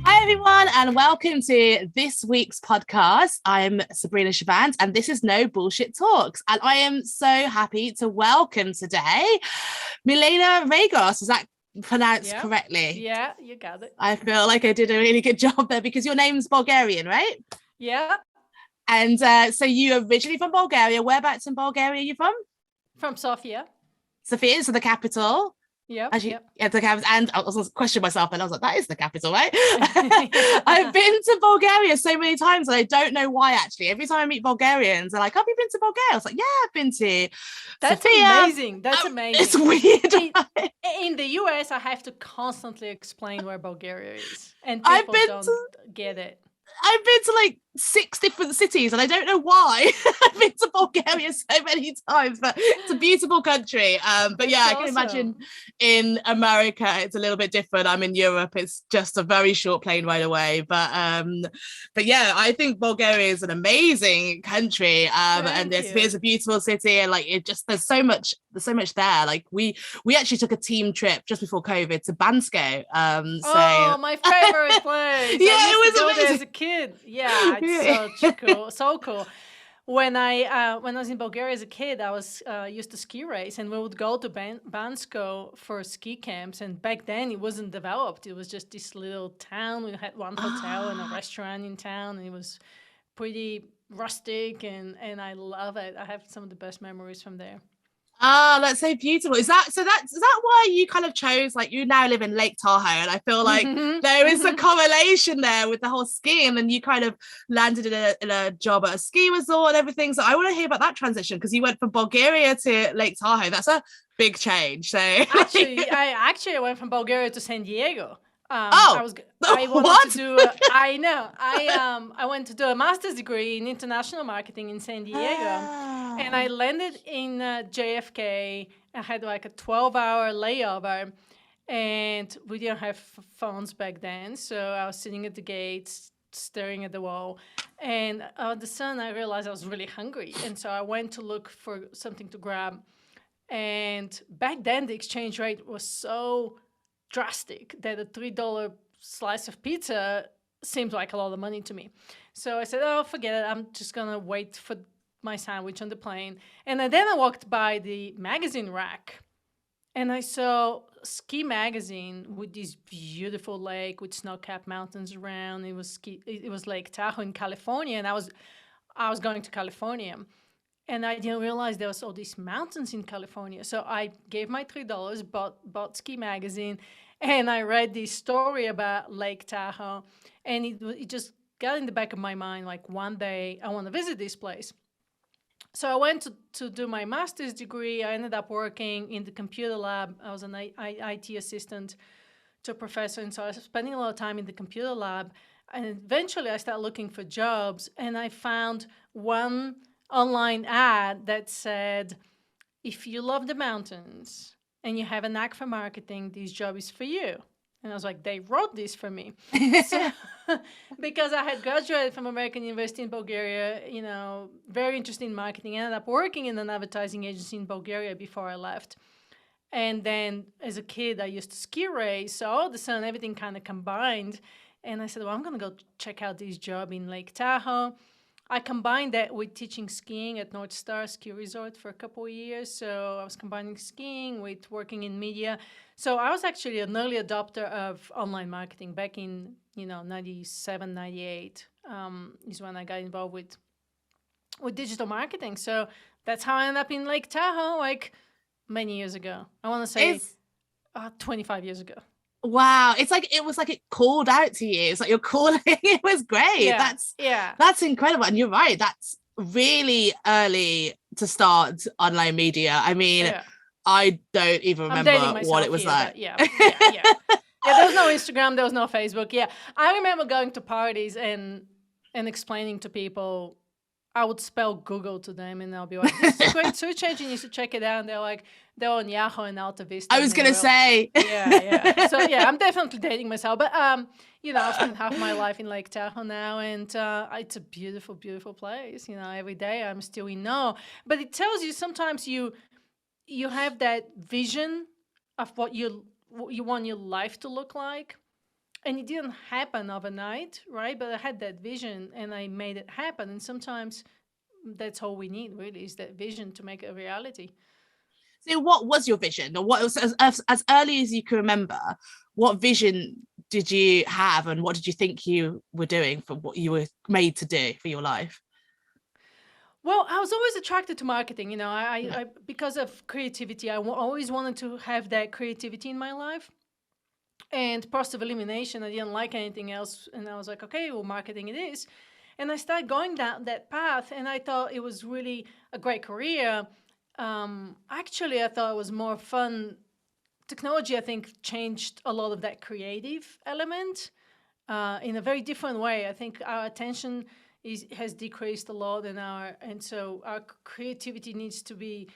Hi, everyone, and welcome to this week's podcast. I'm Sabrina Shaband, and this is No Bullshit Talks. And I am so happy to welcome today Milena Regos. Is that pronounced correctly? Yeah, you got it. I feel like I did a really good job there because your name's Bulgarian, right? Yeah. And so you're originally from Bulgaria. Whereabouts in Bulgaria are you from? From Sofia. Sofia, so the capital. Yeah. Yeah, the capital. And I was questioning myself, and I was like, "That is the capital, right?" I've been to Bulgaria so many times, and I don't know why. Actually, every time I meet Bulgarians, they're like, "Have you been to Bulgaria?" I was like, "Yeah, I've been to." That's Sofia. amazing. That's amazing. It's weird. In the US, I have to constantly explain where Bulgaria is, and people don't get it. I've been to like 6 different cities, and I don't know why. I've been to Bulgaria so many times, but it's a beautiful country. But yeah, I can imagine in America it's a little bit different. I'm in Europe; it's just a very short plane ride away. But yeah, I think Bulgaria is an amazing country, and it's a beautiful city, and like there's so much there. Like we actually took a team trip just before COVID to Bansko. Oh, my favorite place! Yeah, it was amazing as a kid. Yeah, it's so cool. When I was in Bulgaria as a kid, I was used to ski race, and we would go to Bansko for ski camps. And back then, it wasn't developed; it was just this little town. We had one hotel and a restaurant in town, and it was pretty rustic, and I love it. I have some of the best memories from there. Oh, that's so beautiful. Is that why you kind of chose, like, you now live in Lake Tahoe, and I feel like there is a correlation there with the whole skiing, and you kind of landed in a job at a ski resort and everything. So I want to hear about that transition, because you went from Bulgaria to Lake Tahoe. That's a big change. So I went from Bulgaria to San Diego. I went to do a master's degree in international marketing in San Diego, and I landed in JFK. I had like a 12-hour layover, and we didn't have phones back then, so I was sitting at the gates staring at the wall, and all of a sudden I realized I was really hungry, and so I went to look for something to grab. And back then the exchange rate was so drastic that a $3 slice of pizza seemed like a lot of money to me. So I said, oh, forget it. I'm just going to wait for my sandwich on the plane. And then I walked by the magazine rack, and I saw Ski Magazine with this beautiful lake with snow-capped mountains around. It was Lake Tahoe in California, and I was going to California. And I didn't realize there was all these mountains in California. So I gave my $3, bought Ski Magazine, and I read this story about Lake Tahoe. And it just got in the back of my mind, like, one day I want to visit this place. So I went to do my master's degree. I ended up working in the computer lab. I was an IT assistant to a professor. And so I was spending a lot of time in the computer lab. And eventually I started looking for jobs. And I found one online ad that said, if you love the mountains and you have a knack for marketing, this job is for you. And I was like, they wrote this for me. So, because I had graduated from American University in Bulgaria, very interested in marketing, ended up working in an advertising agency in Bulgaria before I left. And then as a kid, I used to ski race. So all of a sudden, everything kind of combined. And I said, well, I'm going to go check out this job in Lake Tahoe. I combined that with teaching skiing at North Star Ski Resort for a couple of years. So I was combining skiing with working in media. So I was actually an early adopter of online marketing back in, 97, 98 is when I got involved with digital marketing. So that's how I ended up in Lake Tahoe, like many years ago. I want to say 25 years ago. Wow, it was like it called out to you. It's like you're calling. It was great. That's incredible. And you're right, that's really early to start online media. I mean, I don't even remember what it was like. Yeah, there was no Instagram, there was no Facebook. Yeah, I remember going to parties and explaining to people. I would spell Google to them, and I'll be like, this is a great search engine, you should check it out. And they're on Yahoo and Alta Vista. I was going to say. Yeah. So, I'm definitely dating myself. But, I've spent half my life in Lake Tahoe now, and it's a beautiful, beautiful place. Every day I'm still in awe. But it tells you sometimes you have that vision of what you you want your life to look like. And it didn't happen overnight, right? But I had that vision and I made it happen. And sometimes that's all we need, really, is that vision to make it a reality. So what was your vision, or what was, as early as you can remember, what vision did you have, and what did you think you were doing for what you were made to do for your life? Well, I was always attracted to marketing. I because of creativity, always wanted to have that creativity in my life. And process of elimination, I didn't like anything else, and I was like, okay, well, marketing it is. And I started going down that path, and I thought it was really a great career. Actually, I thought it was more fun. Technology, I think, changed a lot of that creative element in a very different way. I think our attention has decreased a lot, and so our creativity needs to be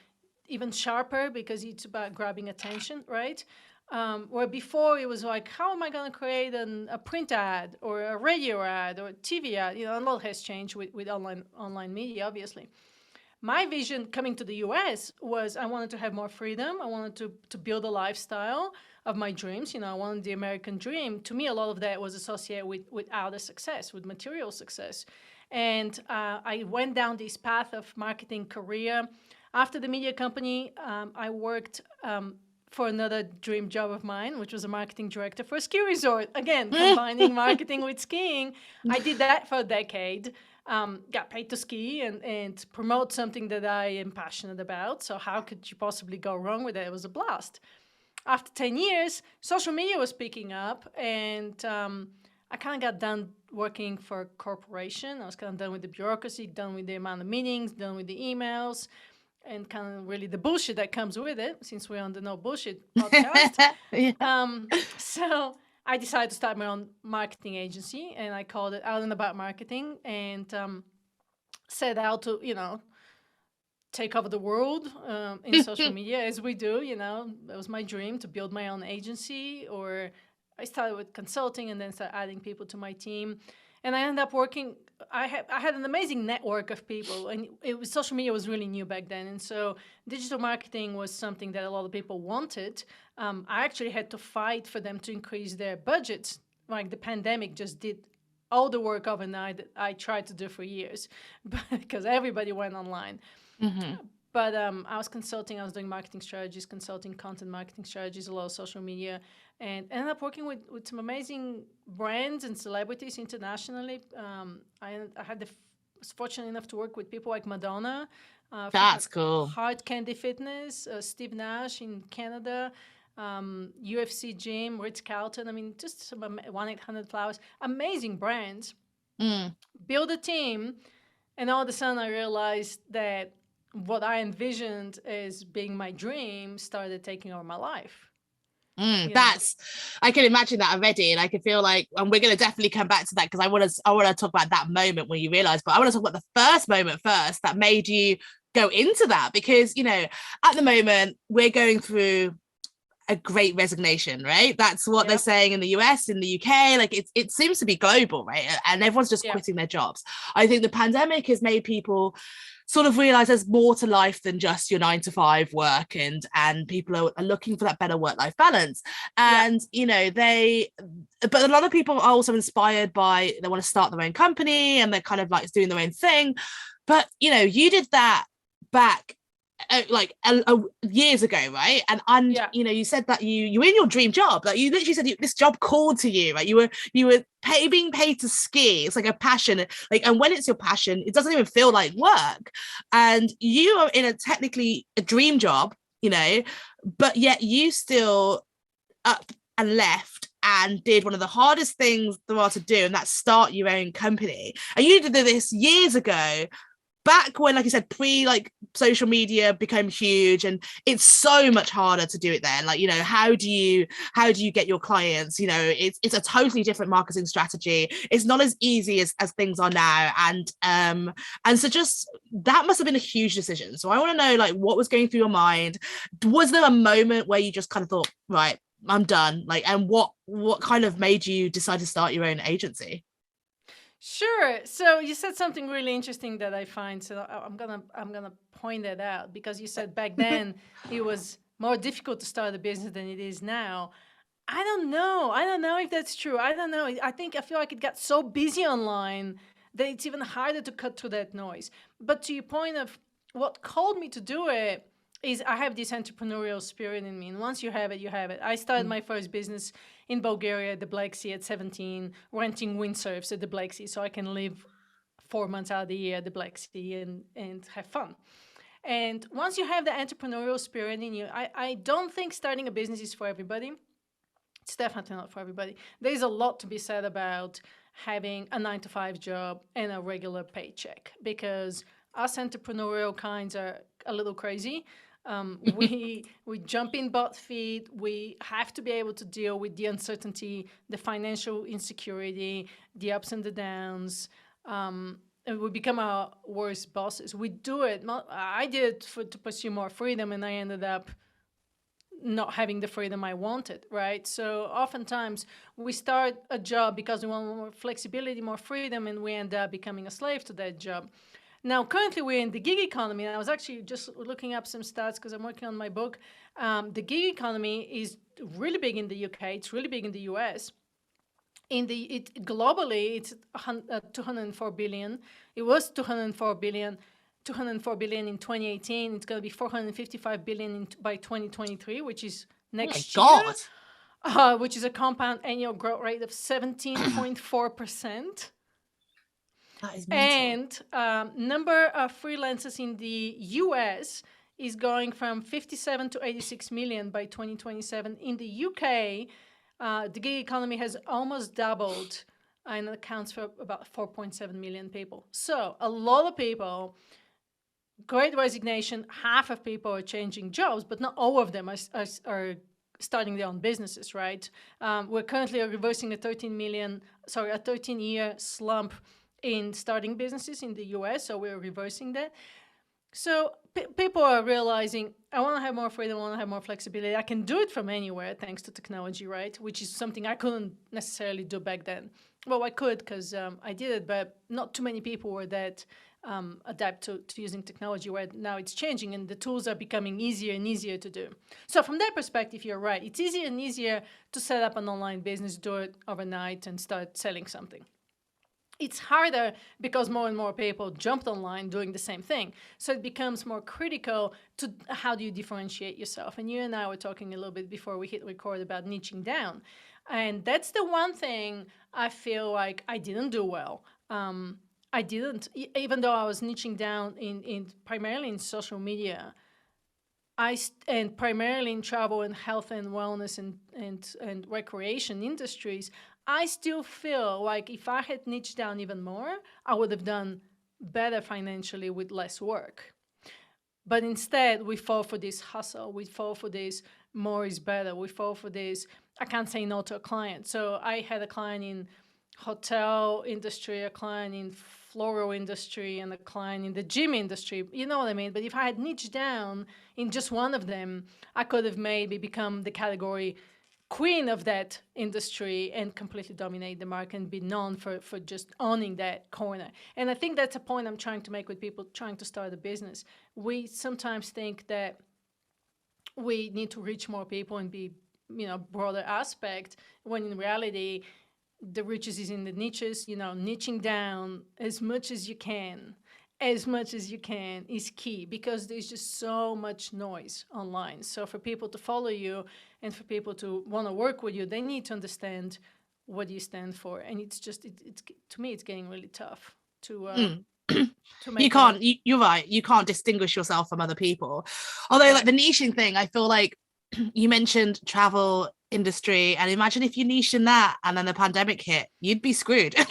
even sharper because it's about grabbing attention, right? Where before it was like, how am I going to create a print ad or a radio ad or a TV ad? A lot has changed with online media, obviously. My vision coming to the US was I wanted to have more freedom. I wanted to build a lifestyle of my dreams. I wanted the American dream. To me, a lot of that was associated with outer success, with material success. And I went down this path of marketing career. After the media company, I worked for another dream job of mine, which was a marketing director for a ski resort. Again, combining marketing with skiing. I did that for a decade. Got paid to ski and promote something that I am passionate about. So how could you possibly go wrong with it? It was a blast. After 10 years, social media was picking up, and I kind of got done working for a corporation. I was kind of done with the bureaucracy, done with the amount of meetings, done with the emails, and kind of really the bullshit that comes with it, since we're on the No Bullshit podcast. So I decided to start my own marketing agency, and I called it Out and About Marketing, and set out to, take over the world in social media, as we do. That was my dream, to build my own agency. Or I started with consulting and then started adding people to my team. And I ended up working. I had an amazing network of people, and social media was really new back then. And so digital marketing was something that a lot of people wanted. I actually had to fight for them to increase their budgets. Like, the pandemic just did all the work overnight that I tried to do for years, because everybody went online. Mm-hmm. But I was consulting. I was doing marketing strategies, consulting content marketing strategies, a lot of social media, and ended up working with some amazing brands and celebrities internationally. I was fortunate enough to work with people like Madonna. That's cool. Hard Candy Fitness, Steve Nash in Canada, UFC Gym, Ritz-Carlton. I mean, just some 1-800-Flowers. Amazing brands. Build a team, and all of a sudden I realized that what I envisioned as being my dream started taking over my life. I can imagine that already, and I can feel like, and we're going to definitely come back to that, because I want to talk about that moment when you realized, but I want to talk about the first moment first that made you go into that, because at the moment we're going through a great resignation, right? That's what they're saying in the US, in the UK. Like, it seems to be global, right? And everyone's just quitting their jobs. I think the pandemic has made people sort of realize there's more to life than just your 9-to-5 work, and people are looking for that better work-life balance. And but a lot of people are also inspired by, they want to start their own company, and they're kind of like doing their own thing. But you did that back years ago, right? And you said that you were in your dream job. Like, you literally said this job called to you, right? You were being paid to ski. It's like a passion, like, and when it's your passion, it doesn't even feel like work. And you are in technically a dream job, but yet you still up and left and did one of the hardest things there are to do, and that's start your own company. And you did this years ago, back when, like you said, social media became huge, and it's so much harder to do it then. Like, how do you get your clients? It's a totally different marketing strategy. It's not as easy as things are now. And so just that must have been a huge decision. So I want to know, like, what was going through your mind? Was there a moment where you just kind of thought, right, I'm done? Like, and what kind of made you decide to start your own agency? Sure. So you said something really interesting that I find. So I'm gonna point that out, because you said back then it was more difficult to start a business than it is now. I don't know. I don't know if that's true. I don't know. I feel like it got so busy online that it's even harder to cut through that noise. But to your point of what called me to do it is I have this entrepreneurial spirit in me. And once you have it, you have it. I started my first business in Bulgaria at the Black Sea at 17, renting windsurfs at the Black Sea so I can live 4 months out of the year at the Black Sea and have fun. And once you have the entrepreneurial spirit in you, I don't think starting a business is for everybody. It's definitely not for everybody. There's a lot to be said about having a 9 to 5 job and a regular paycheck, because us entrepreneurial kinds are a little crazy. We jump in both feet. We have to be able to deal with the uncertainty, the financial insecurity, the ups and the downs. And we become our worst bosses. We do it. I did it to pursue more freedom, and I ended up not having the freedom I wanted, right? So oftentimes we start a job because we want more flexibility, more freedom, and we end up becoming a slave to that job. Now, currently we're in the gig economy, and I was actually just looking up some stats because I'm working on my book. The gig economy is really big in the UK. It's really big in the US. Globally, it's 204 billion. It was 204 billion in 2018. It's going to be 455 billion by 2023, which is next year. Which is a compound annual growth rate of 17.4%. That is mental. And number of freelancers in the US is going from 57 to 86 million by 2027. In the UK, the gig economy has almost doubled and accounts for about 4.7 million people. So a lot of people, great resignation, half of people are changing jobs, but not all of them are starting their own businesses, right? We're currently reversing a 13-year slump in starting businesses in the US, so we're reversing that. So people are realizing, I want to have more freedom, I want to have more flexibility. I can do it from anywhere thanks to technology, right? Which is something I couldn't necessarily do back then. Well, I could because I did it, but not too many people were that adapt to using technology, where now it's changing and the tools are becoming easier and easier to do. So from that perspective, you're right. It's easier and easier to set up an online business, do it overnight and start selling something. It's harder because more and more people jumped online doing the same thing. So it becomes more critical to how do you differentiate yourself. And you and I were talking a little bit before we hit record about niching down. And that's the one thing I feel like I didn't do well. I didn't, even though I was niching down in primarily in social media, and primarily in travel and health and wellness and recreation industries, I still feel like if I had niched down even more, I would have done better financially with less work. But instead, we fall for this hustle. We fall for this more is better. We fall for this, I can't say no to a client. So I had a client in hotel industry, a client in floral industry, and a client in the gym industry. You know what I mean? But if I had niched down in just one of them, I could have maybe become the category queen of that industry and completely dominate the market and be known for just owning that corner. And I think that's a point I'm trying to make with people trying to start a business. We sometimes think that we need to reach more people and be, broader aspect, when in reality, the riches is in the niches. Niching down as much as you can is key, because there's just so much noise online. So for people to follow you and for people to want to work with you, they need to understand what you stand for. And it's just, it's to me, it's getting really tough to make you're right, you can't distinguish yourself from other people. Although like the niching thing, I feel like you mentioned travel industry, and imagine if you niche in that and then the pandemic hit, you'd be screwed. I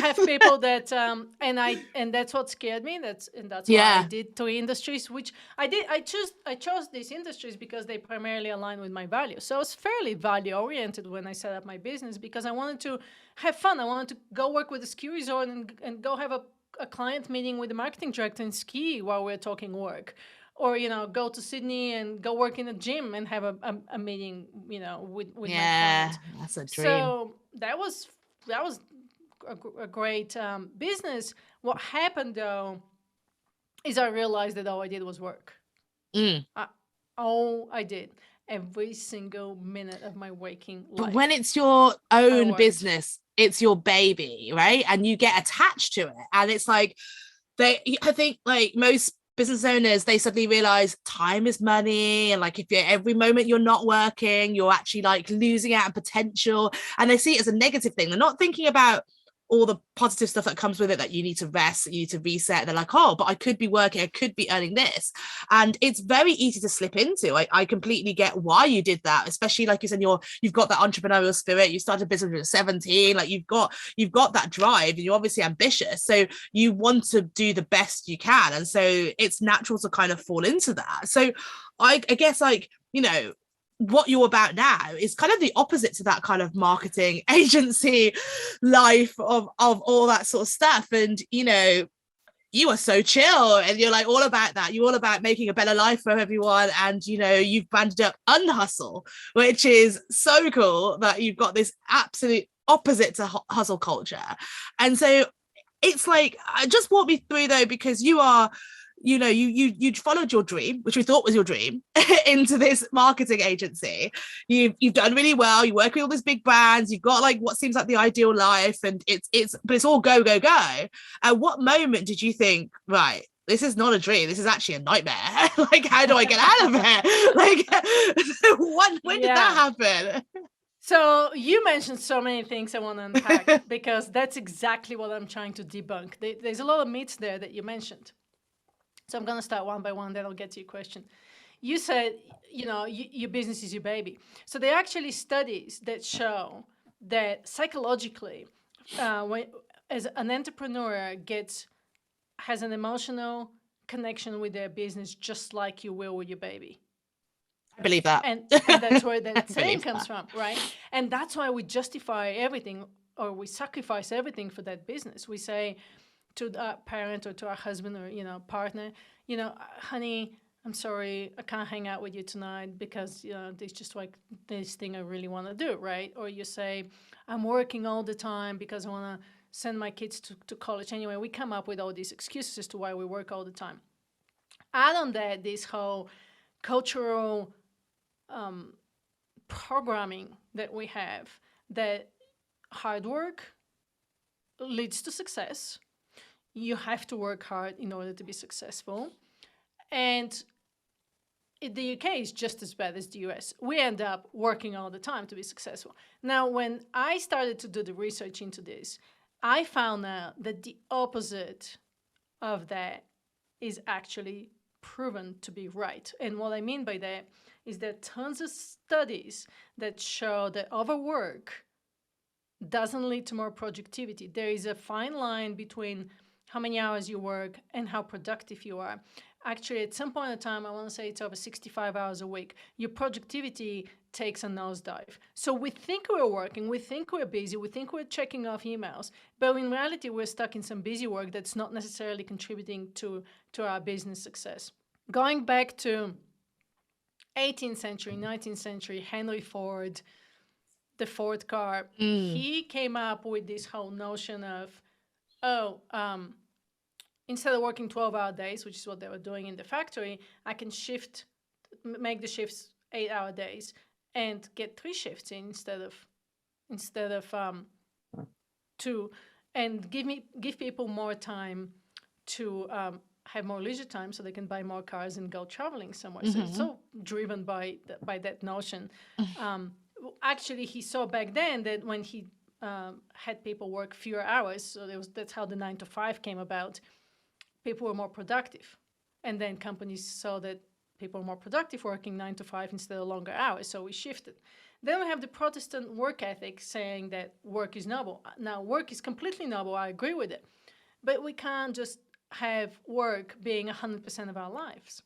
have people that and that's what scared me. That's why I did 3 industries, which I chose these industries because they primarily align with my values. So I was fairly value oriented when I set up my business, because I wanted to have fun. I wanted to go work with the ski resort and go have a client meeting with the marketing director and ski while we're talking work. Or, go to Sydney and go work in a gym and have a meeting, with my client. That's a dream. So that was a great business. What happened, though, is I realized that all I did was work. All I did. every single minute of my waking life. But when it's your own business, it's your baby, right? And you get attached to it. And it's like, I think like most business owners, they suddenly realize time is money, and like if you're every moment you're not working, you're actually like losing out on potential, and they see it as a negative thing. They're not thinking about all the positive stuff that comes with it, that you need to rest, that you need to reset. They're like, oh, but I could be working, I could be earning this. And it's very easy to slip into. I completely get why you did that, especially like you said, you've got that entrepreneurial spirit. You started business when you're 17, like you've got that drive, and you're obviously ambitious, so you want to do the best you can, and so it's natural to kind of fall into that. So I guess, like, you know, what you're about now is kind of the opposite to that kind of marketing agency life of all that sort of stuff. And, you know, you are so chill, and you're like all about that. You're all about making a better life for everyone. And, you know, you've branded up Unhustle, which is so cool that you've got this absolute opposite to hustle culture. And so it's like, just walk me through though, because you are, you know, you followed your dream, which we thought was your dream, into this marketing agency. You've done really well. You work with all these big brands. You've got like what seems like the ideal life, and it's all go. At what moment did you think, right, this is not a dream, this is actually a nightmare? Like, how do I get out of it? Like, when did that happen? So you mentioned so many things I want to unpack because that's exactly what I'm trying to debunk. There's a lot of myths there that you mentioned. So I'm going to start one by one, then I'll get to your question. You said, you know, your business is your baby. So there are actually studies that show that psychologically, as an entrepreneur has an emotional connection with their business, just like you will with your baby. I believe that. And that's where that saying comes from, right? And that's why we justify everything, or we sacrifice everything for that business. We say to our parent or to our husband or, you know, partner, you know, honey, I'm sorry, I can't hang out with you tonight because, you know, there's just like this thing I really want to do, right? Or you say, I'm working all the time because I want to send my kids to college. Anyway, we come up with all these excuses as to why we work all the time. Add on that this whole cultural programming that we have, that hard work leads to success. You have to work hard in order to be successful. And the UK is just as bad as the US. We end up working all the time to be successful. Now, when I started to do the research into this, I found out that the opposite of that is actually proven to be right. And what I mean by that is there are tons of studies that show that overwork doesn't lead to more productivity. There is a fine line between how many hours you work and how productive you are. Actually, at some point in time, I want to say it's over 65 hours a week, your productivity takes a nosedive. So we think we're working, we think we're busy, we think we're checking off emails, but in reality, we're stuck in some busy work that's not necessarily contributing to our business success. Going back to 18th century, 19th century, Henry Ford, the Ford car, he came up with this whole notion of, instead of working 12-hour days, which is what they were doing in the factory, I can make the shifts 8-hour days and get 3 shifts in instead of 2, and give people more time to have more leisure time so they can buy more cars and go traveling somewhere. So it's so driven by that notion. Actually, he saw back then that when he had people work fewer hours, so that's how the 9 to 5 came about. People were more productive. And then companies saw that people were more productive working 9 to 5 instead of longer hours, so we shifted. Then we have the Protestant work ethic saying that work is noble. Now, work is completely noble, I agree with it. But we can't just have work being 100% of our lives.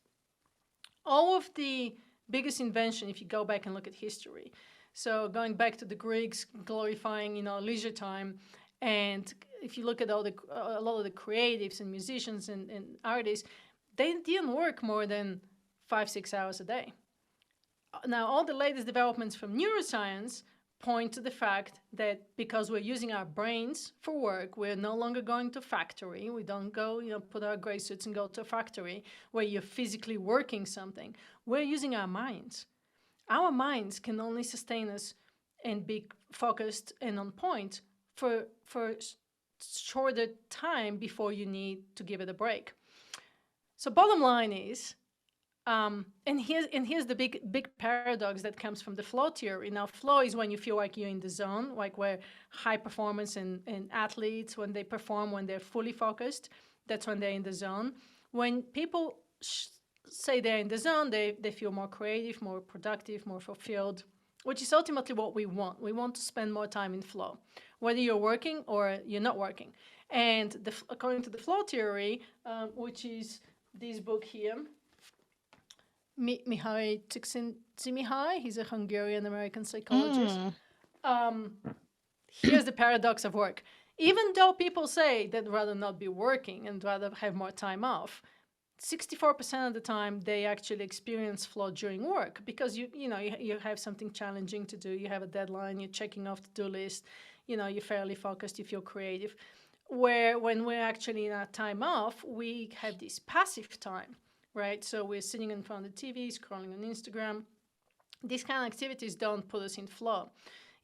All of the biggest invention, if you go back and look at history, so going back to the Greeks glorifying, leisure time, and if you look at a lot of the creatives and musicians and artists, they didn't work more than 5-6 hours a day. Now, all the latest developments from neuroscience point to the fact that because we're using our brains for work, we're no longer going to factory. We don't go, put our gray suits and go to a factory where you're physically working something. We're using our minds. our minds can only sustain us and be focused and on point for shorter time before you need to give it a break. So bottom line is, and here's the big paradox that comes from the flow theory. Now, flow is when you feel like you're in the zone, like where high performance and athletes, when they perform, when they're fully focused, that's when they're in the zone. When people say they're in the zone, they feel more creative, more productive, more fulfilled, which is ultimately what we want. We want to spend more time in flow, whether you're working or you're not working. And according to the flow theory, which is this book here, Mihaly Csikszentmihalyi, he's a Hungarian-American psychologist. Here's the paradox of work. Even though people say they'd rather not be working and rather have more time off, 64% of the time they actually experience flow during work, because you have something challenging to do, you have a deadline, you're checking off the to-do list, you're fairly focused, you feel creative. Where when we're actually in our time off, we have this passive time, right? So we're sitting in front of the TV, scrolling on Instagram. These kind of activities don't put us in flow.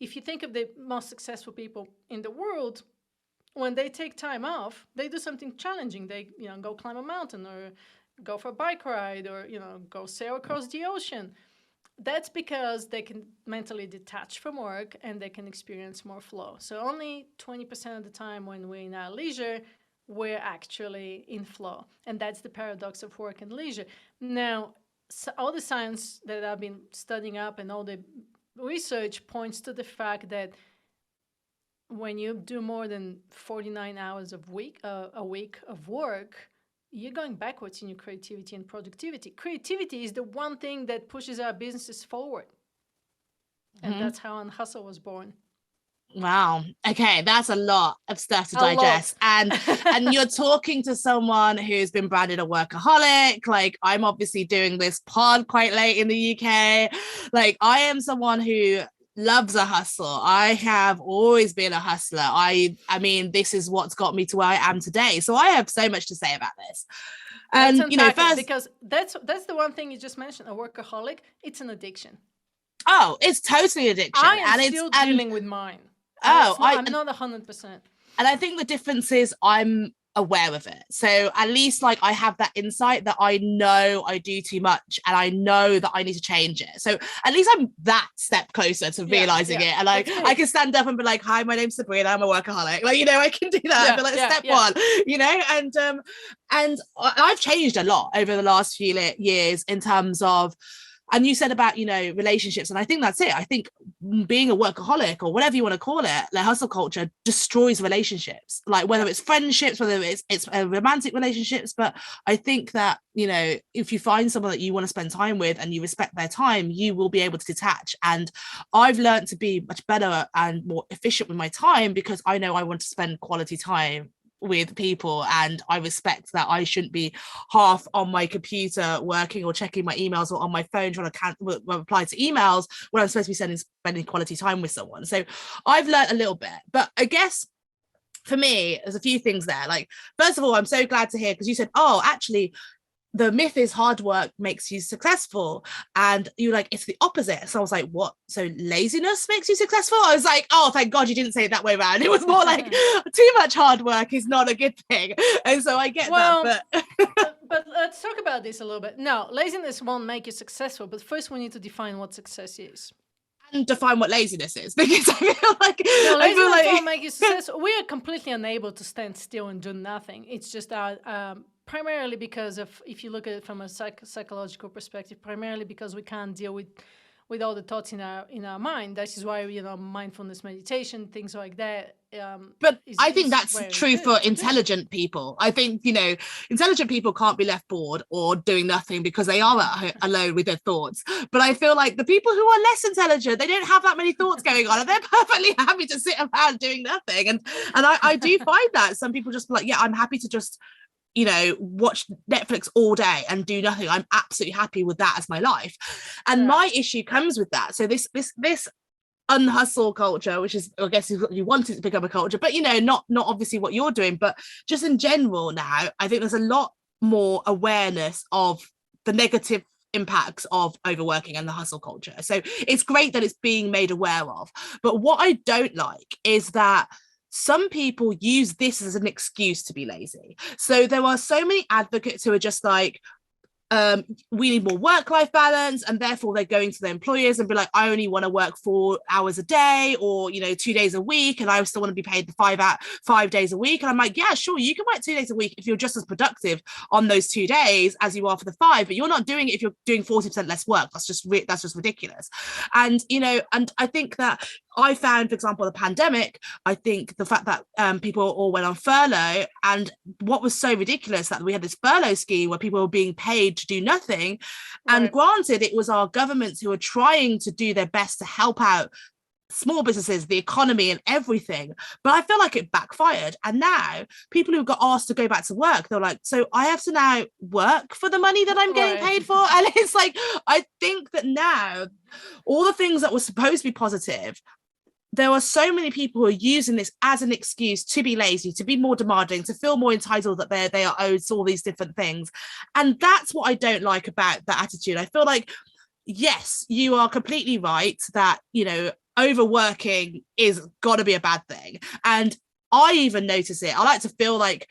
If you think of the most successful people in the world, when they take time off, they do something challenging. They, go climb a mountain or go for a bike ride or, go sail across the ocean. That's because they can mentally detach from work and they can experience more flow. So only 20% of the time when we're in our leisure, we're actually in flow. And that's the paradox of work and leisure. Now, all the science that I've been studying up and all the research points to the fact that when you do more than 49 hours a week of work, you're going backwards in your creativity and productivity. Creativity is the one thing that pushes our businesses forward. And that's how Unhustle was born. Wow. Okay, that's a lot of stuff to digest. And you're talking to someone who's been branded a workaholic. Like, I'm obviously doing this pod quite late in the UK. Like, I am someone who loves a hustle. I have always been a hustler. I mean, this is what's got me to where I am today. So I have so much to say about this. And first, because that's the one thing you just mentioned, a workaholic, it's an addiction. Oh, it's totally addiction. I am still dealing with mine. I'm not 100%. And I think the difference is I'm aware of it. So at least like I have that insight that I know I do too much and I know that I need to change it. So at least I'm that step closer to realizing it. And like I can stand up and be like, hi, my name's Sabrina, I'm a workaholic. Like, I can do that. But like step one, and I've changed a lot over the last few years in terms of, and you said about, relationships. And I think that's it. I think being a workaholic or whatever you want to call it, the hustle culture destroys relationships, like whether it's friendships, whether it's romantic relationships. But I think that, if you find someone that you want to spend time with and you respect their time, you will be able to detach. And I've learned to be much better and more efficient with my time because I know I want to spend quality time with people, and I respect that I shouldn't be half on my computer working or checking my emails or on my phone trying to reply to emails when I'm supposed to be spending quality time with someone. So I've learned a little bit, but I guess for me there's a few things there. Like, first of all, I'm so glad to hear, because you said, oh, actually the myth is hard work makes you successful, and you're like, it's the opposite. So I was like, what? So laziness makes you successful? I was like, oh, thank God you didn't say it that way around. It was more like too much hard work is not a good thing. And so I get that, but let's talk about this a little bit. No, laziness won't make you successful, but first we need to define what success is. And define what laziness is, because I feel like laziness won't make you successful. We are completely unable to stand still and do nothing. It's just our primarily because of, if you look at it from a psychological perspective, primarily because we can't deal with all the thoughts in our mind. That is why mindfulness meditation, things like that. But I think that's true for intelligent people. I think intelligent people can't be left bored or doing nothing because they are alone with their thoughts. But I feel like the people who are less intelligent, they don't have that many thoughts going on, and they're perfectly happy to sit around doing nothing. And I do find that some people just be like, yeah, I'm happy to just watch Netflix all day and do nothing. I'm absolutely happy with that as my life. And my issue comes with that. So this unhustle culture, which is, I guess you want it to become a culture, but not obviously what you're doing, but just in general now, I think there's a lot more awareness of the negative impacts of overworking and the hustle culture. So it's great that it's being made aware of. But what I don't like is that some people use this as an excuse to be lazy. So there are so many advocates who are just like, we need more work-life balance, and therefore they're going to their employers and be like, I only want to work 4 hours a day, or 2 days a week, and I still want to be paid the 5 days a week. And I'm like, yeah, sure, you can work 2 days a week if you're just as productive on those 2 days as you are for the 5, but you're not doing it if you're doing 40% less work. That's just ridiculous. And and I think that I found, for example, the pandemic, I think the fact that people all went on furlough, and what was so ridiculous that we had this furlough scheme where people were being paid to do nothing. And granted, it was our governments who were trying to do their best to help out small businesses, the economy and everything, but I feel like it backfired. And now people who got asked to go back to work, they're like, so I have to now work for the money that I'm getting paid for. And it's like, I think that now all the things that were supposed to be positive, there are so many people who are using this as an excuse to be lazy, to be more demanding, to feel more entitled that they are owed all these different things. And that's what I don't like about that attitude. I feel like, yes, you are completely right that, overworking is got to be a bad thing. And I even notice it. I like to feel like,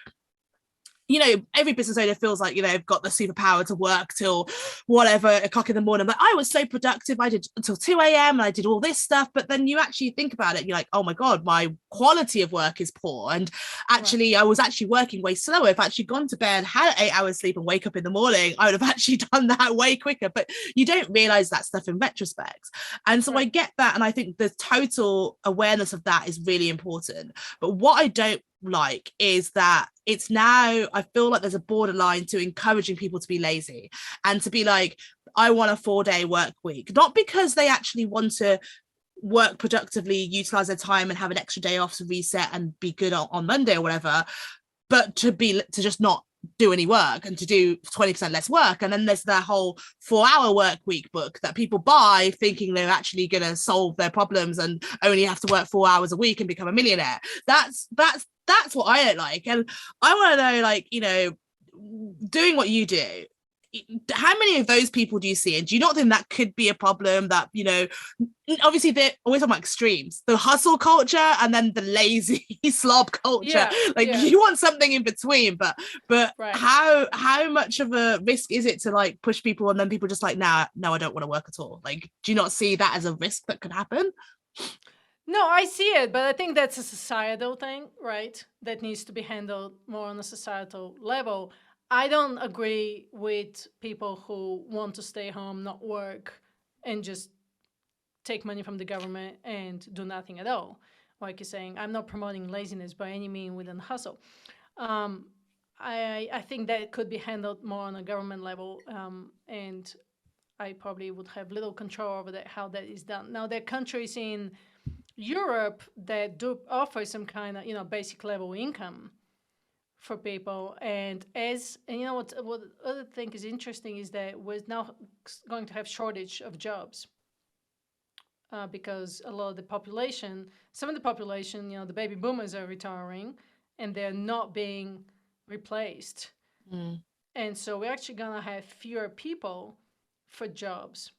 every business owner feels like, they've got the superpower to work till whatever o'clock in the morning. But I was so productive. I did until 2 a.m. and I did all this stuff. But then you actually think about it, you're like, oh my God, my quality of work is poor. And actually, I was actually working way slower. If I actually gone to bed, had 8 hours sleep and wake up in the morning, I would have actually done that way quicker. But you don't realize that stuff in retrospect. And so I get that. And I think the total awareness of that is really important. But what I don't like is that it's now, I feel like there's a borderline to encouraging people to be lazy and to be like, I want a 4-day work week, not because they actually want to work productively, utilize their time and have an extra day off to reset and be good on Monday or whatever, but to just not do any work and to do 20% less work. And then there's that whole 4-hour work week book that people buy thinking they're actually going to solve their problems and only have to work 4 hours a week and become a millionaire. That's what I don't like. And I want to know, like, doing what you do, how many of those people do you see? And do you not think that could be a problem that, obviously they're always talking about extremes, the hustle culture and then the lazy slob culture. You want something in between, but how much of a risk is it to like push people and then people just like, no, I don't want to work at all? Like, do you not see that as a risk that could happen? No, I see it, but I think that's a societal thing, right? That needs to be handled more on a societal level. I don't agree with people who want to stay home, not work, and just take money from the government and do nothing at all. Like you're saying, I'm not promoting laziness by any means within hustle. I think that could be handled more on a government level, and I probably would have little control over that, how that is done. Now, there are countries in Europe that do offer some kind of, basic level income for people. And what other thing is interesting is that we're now going to have shortage of jobs because a lot of the population, some of the population, the baby boomers are retiring and they're not being replaced. And so we're actually going to have fewer people for jobs,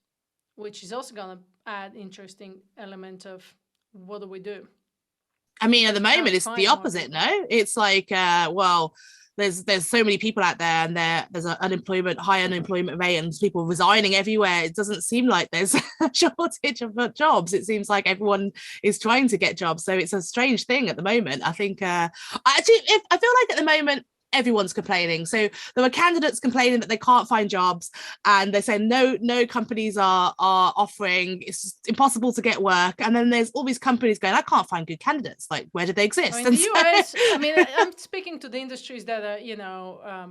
which is also going to add interesting element of what do we do? I mean, at the moment, it's the opposite, no? It's like, there's so many people out there and there's an high unemployment rate and people resigning everywhere. It doesn't seem like there's a shortage of jobs. It seems like everyone is trying to get jobs. So it's a strange thing at the moment. I think, I feel like at the moment, everyone's complaining. So there were candidates complaining that they can't find jobs and they're saying no companies are offering, it's impossible to get work. And then there's all these companies going, I can't find good candidates. Like, where do they exist? In the US, I'm speaking to the industries that are,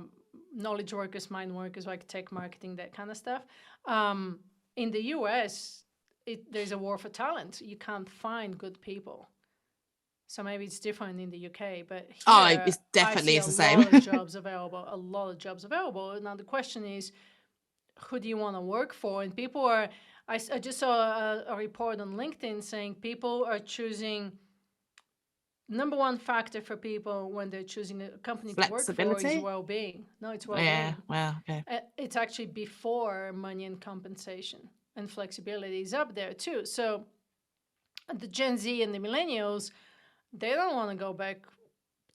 knowledge workers, mind workers, like tech marketing, that kind of stuff. In the US, there's a war for talent. You can't find good people. So maybe it's different in the UK, but here, it's definitely it's the same. A lot of jobs available. Now the question is, who do you want to work for? And people are, I just saw a report on LinkedIn saying people are choosing number one factor for people when they're choosing a company to work for is well-being. No, it's well-being. Yeah, well, okay. It's actually before money and compensation, and flexibility is up there too. So the Gen Z and the millennials, they don't want to go back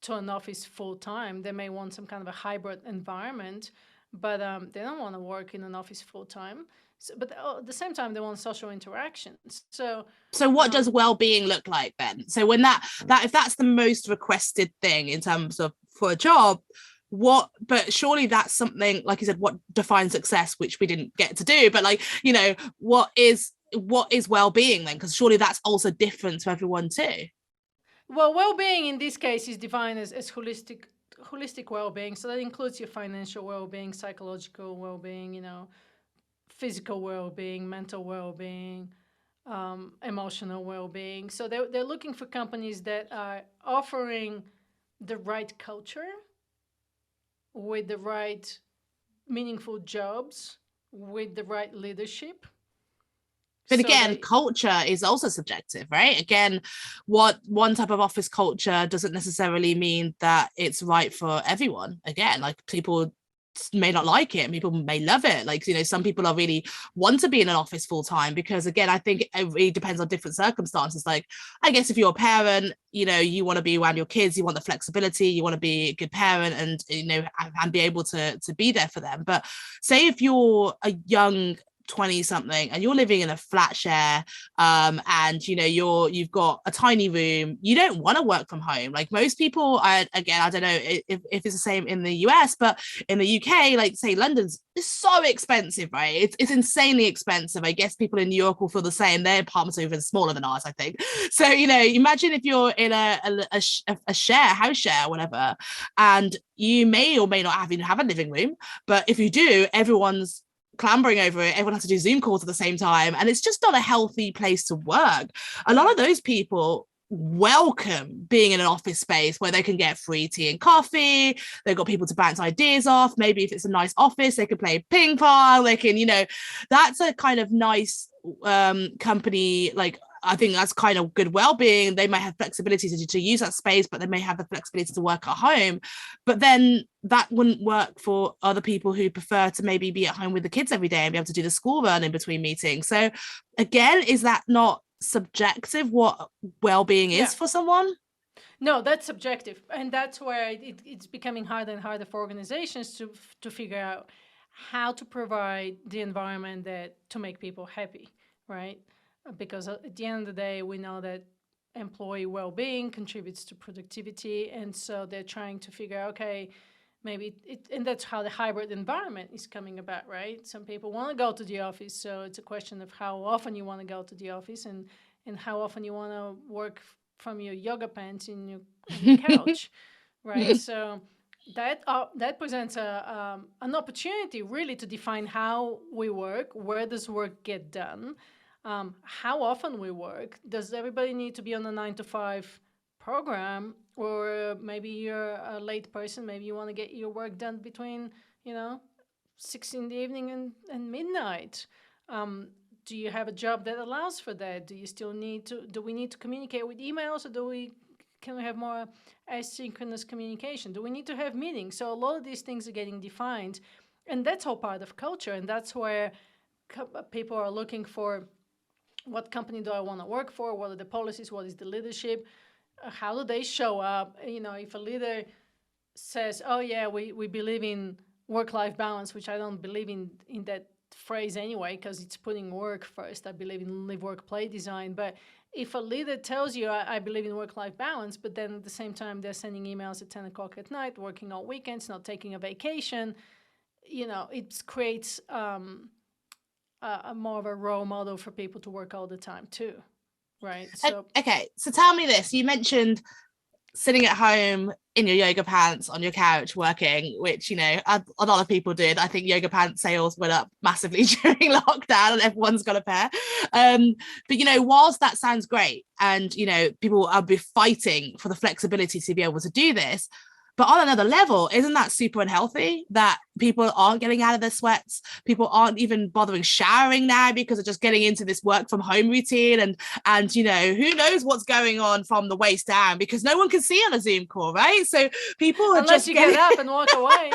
to an office full time. They may want some kind of a hybrid environment, but they don't want to work in an office full time. So, but at the same time, they want social interactions. So what does well-being look like then? So when that if that's the most requested thing in terms of for a job, but surely that's something, like you said, what defines success, which we didn't get to do, but like, you know, what is well-being then? Because surely that's also different to everyone too. Well, well-being in this case is defined as holistic well-being. So that includes your financial well-being, psychological well-being, you know, physical well-being, mental well-being, emotional well-being. So they're looking for companies that are offering the right culture with the right meaningful jobs, with the right leadership. But again, culture is also subjective, right? Again, what one type of office culture doesn't necessarily mean that it's right for everyone. Again, like people may not like it, people may love it. Like, you know, some people are really want to be in an office full time because, again, I think it really depends on different circumstances. Like, I guess if you're a parent, you know, you want to be around your kids, you want the flexibility, you want to be a good parent, and, you know, and be able to be there for them. But say if you're a young 20 something and you're living in a flat share, and you know you've got a tiny room, you don't want to work from home. Like most people, I don't know if it's the same in the US, but in the UK, like say London's is so expensive, right? It's insanely expensive. I guess people in New York will feel the same. Their apartments are even smaller than ours, I think. So, you know, imagine if you're in a house share, whatever, and you may or may not even have a living room, but if you do, everyone's clambering over it, everyone has to do Zoom calls at the same time, and it's just not a healthy place to work. A lot of those people welcome being in an office space where they can get free tea and coffee, they've got people to bounce ideas off, maybe if it's a nice office they can play ping pong, they can, you know, that's a kind of nice company. Like I think that's kind of good well-being. They may have flexibility to use that space, but they may have the flexibility to work at home. But then that wouldn't work for other people who prefer to maybe be at home with the kids every day and be able to do the school run in between meetings. So again, is that not subjective what well-being is for someone? No, that's subjective, and that's where it's becoming harder and harder for organizations to figure out how to provide the environment to make people happy, right? Because at the end of the day, we know that employee well-being contributes to productivity, and so they're trying to figure out, okay, maybe and that's how the hybrid environment is coming about, right? Some people want to go to the office, so it's a question of how often you want to go to the office and how often you want to work from your yoga pants in your couch, right? So that presents an opportunity really to define how we work, where does work get done, how often we work. Does everybody need to be on a 9 to 5 program, or maybe you're a late person, maybe you want to get your work done between 6 in the evening and midnight? Do you have a job that allows for that? Do we need to communicate with emails, or can we have more asynchronous communication? Do we need to have meetings? So a lot of these things are getting defined, and that's all part of culture, and that's where people are looking for, what company do I want to work for? What are the policies? What is the leadership? How do they show up? If a leader says, oh yeah, we believe in work-life balance, which I don't believe in that phrase anyway, because it's putting work first. I believe in live, work, play design. But if a leader tells you, I believe in work-life balance, but then at the same time they're sending emails at 10 o'clock at night, working on weekends, not taking a vacation, it creates a more of a role model for people to work all the time too, right? So okay, so tell me this. You mentioned sitting at home in your yoga pants on your couch working, which, a lot of people did. I think yoga pants sales went up massively during lockdown and everyone's got a pair. But, whilst that sounds great and, people are be fighting for the flexibility to be able to do this, But on another level, isn't that super unhealthy that people aren't getting out of their sweats? People aren't even bothering showering now because they're just getting into this work from home routine, and you know, who knows what's going on from the waist down, because no one can see on a Zoom call, right? So people are unless just you getting... get up and walk away.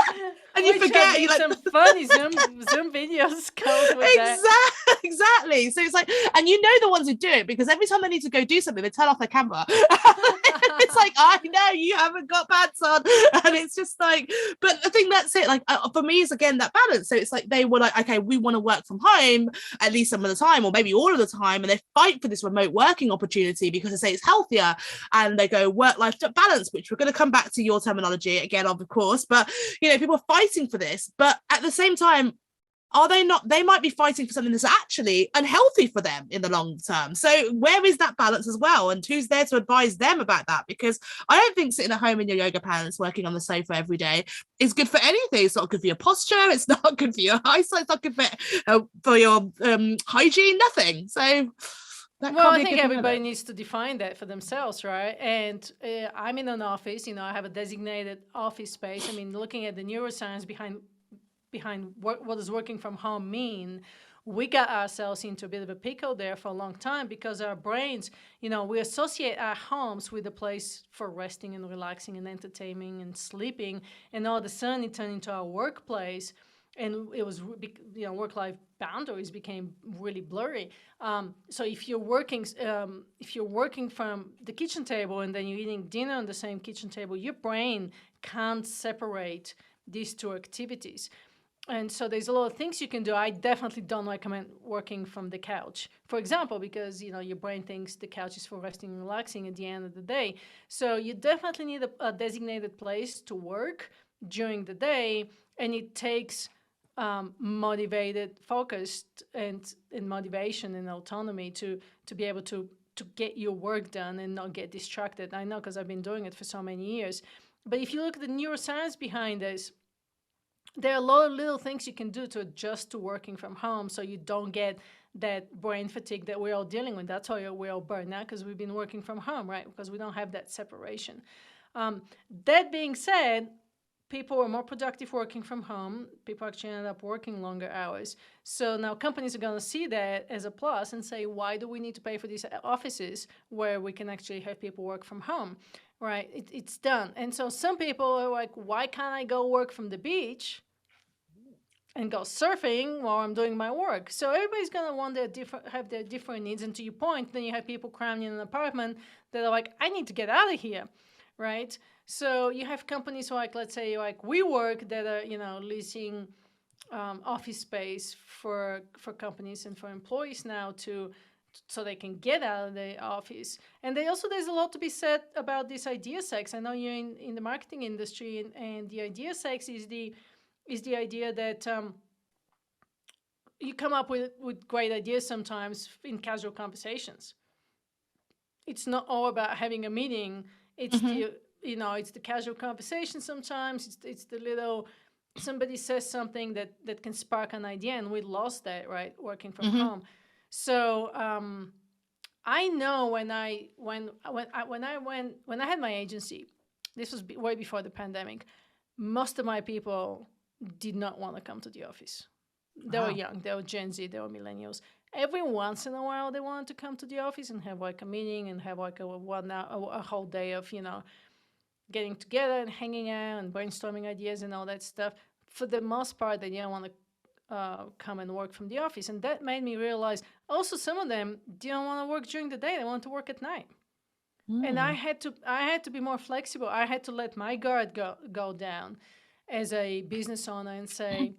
And you forget, I've you seen some funny Zoom videos goes with that. Exactly. So it's like, and you know the ones who do it, because every time they need to go do something, they turn off their camera. It's like, I know you haven't got pants on, and it's just like, but I think that's it. Like for me, it's again that balance. So it's like they were like, okay, we want to work from home at least some of the time, or maybe all of the time, and they fight for this remote working opportunity because they say it's healthier, and they go work-life balance, which we're going to come back to your terminology again, of course, but you know, people are fighting for this, but at the same time, are they not? They might be fighting for something that's actually unhealthy for them in the long term. So where is that balance as well? And who's there to advise them about that? Because I don't think sitting at home in your yoga pants, working on the sofa every day is good for anything. It's not good for your posture. It's not good for your eyesight. It's not good for your hygiene. Nothing. So that well, can't I be a think good everybody thing. needs to define that for themselves, right? And I'm in an office, you know, I have a designated office space. I mean, looking at the neuroscience behind what does working from home mean, we got ourselves into a bit of a pickle there for a long time, because our brains, you know, we associate our homes with a place for resting and relaxing and entertaining and sleeping, and all of a sudden it turned into our workplace, and it was, you know, work-life boundaries became really blurry. So if you're working from the kitchen table and then you're eating dinner on the same kitchen table, your brain can't separate these two activities. And so there's a lot of things you can do. I definitely don't recommend working from the couch, for example, because, you know, your brain thinks the couch is for resting and relaxing at the end of the day. So you definitely need a designated place to work during the day, and it takes motivated, focused, and motivation and autonomy to be able to get your work done and not get distracted. I know, because I've been doing it for so many years. But if you look at the neuroscience behind this, there are a lot of little things you can do to adjust to working from home, so you don't get that brain fatigue that we're all dealing with. That's why we're all burned out, because we've been working from home, right? Because we don't have that separation. That being said, people are more productive working from home. People actually end up working longer hours. So now companies are going to see that as a plus and say, why do we need to pay for these offices where we can actually have people work from home? Right, it's done. And so some people are like, why can't I go work from the beach and go surfing while I'm doing my work? So everybody's gonna want have their different needs. And to your point, then you have people crammed in an apartment that are like, I need to get out of here, right? So you have companies like, let's say, like WeWork, that are, you know, leasing office space for companies and for employees now so they can get out of the office. And there's a lot to be said about this idea sex. I know you're in the marketing industry, and the idea sex is the idea that you come up with great ideas sometimes in casual conversations. It's not all about having a meeting. It's it's the casual conversation sometimes. It's the little, somebody says something that can spark an idea, and we lost that, right, working from home. So I know when I had my agency, this was way before the pandemic. Most of my people did not want to come to the office. They were young, they were Gen Z, they were millennials. Every once in a while, they wanted to come to the office and have like a meeting and have like a whole day of, you know, getting together and hanging out and brainstorming ideas and all that stuff. For the most part, they didn't want to come and work from the office. And that made me realize also some of them didn't want to work during the day. They wanted to work at night. And I had to be more flexible. I had to let my guard go down as a business owner and say,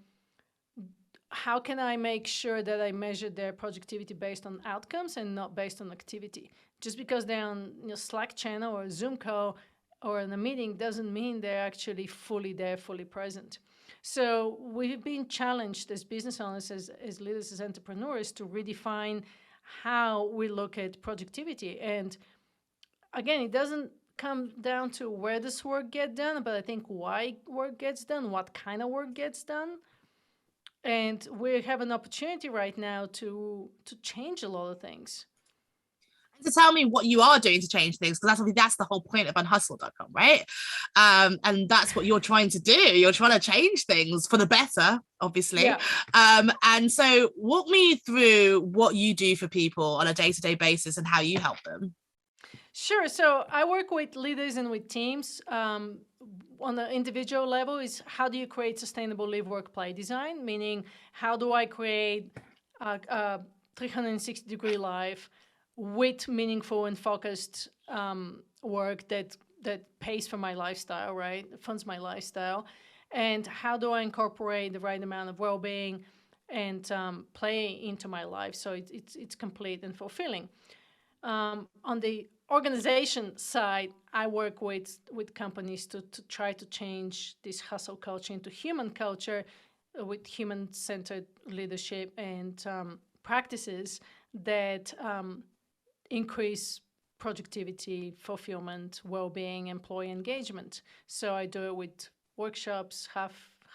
how can I make sure that I measure their productivity based on outcomes and not based on activity? Just because they're on, you know, Slack channel or Zoom call or in a meeting doesn't mean they're actually fully there, fully present. So we've been challenged as business owners, as leaders, as entrepreneurs, to redefine how we look at productivity. And again, it doesn't come down to where does work get done, but I think why work gets done, what kind of work gets done. And we have an opportunity right now to change a lot of things. to tell me what you are doing to change things, because that's the whole point of unhustle.com, right? And that's what you're trying to do. You're trying to change things for the better, obviously. Yeah. And so walk me through what you do for people on a day-to-day basis and how you help them. Sure. So I work with leaders and with teams. On the individual level is how do you create sustainable live, work, play design? Meaning, how do I create a 360-degree life with meaningful and focused work that pays for my lifestyle, right? Funds my lifestyle. And how do I incorporate the right amount of well-being and play into my life so it's complete and fulfilling? On the organization side, I work with companies to try to change this hustle culture into human culture with human-centered leadership and practices that increase productivity, fulfillment, well-being, employee engagement. So I do it with workshops,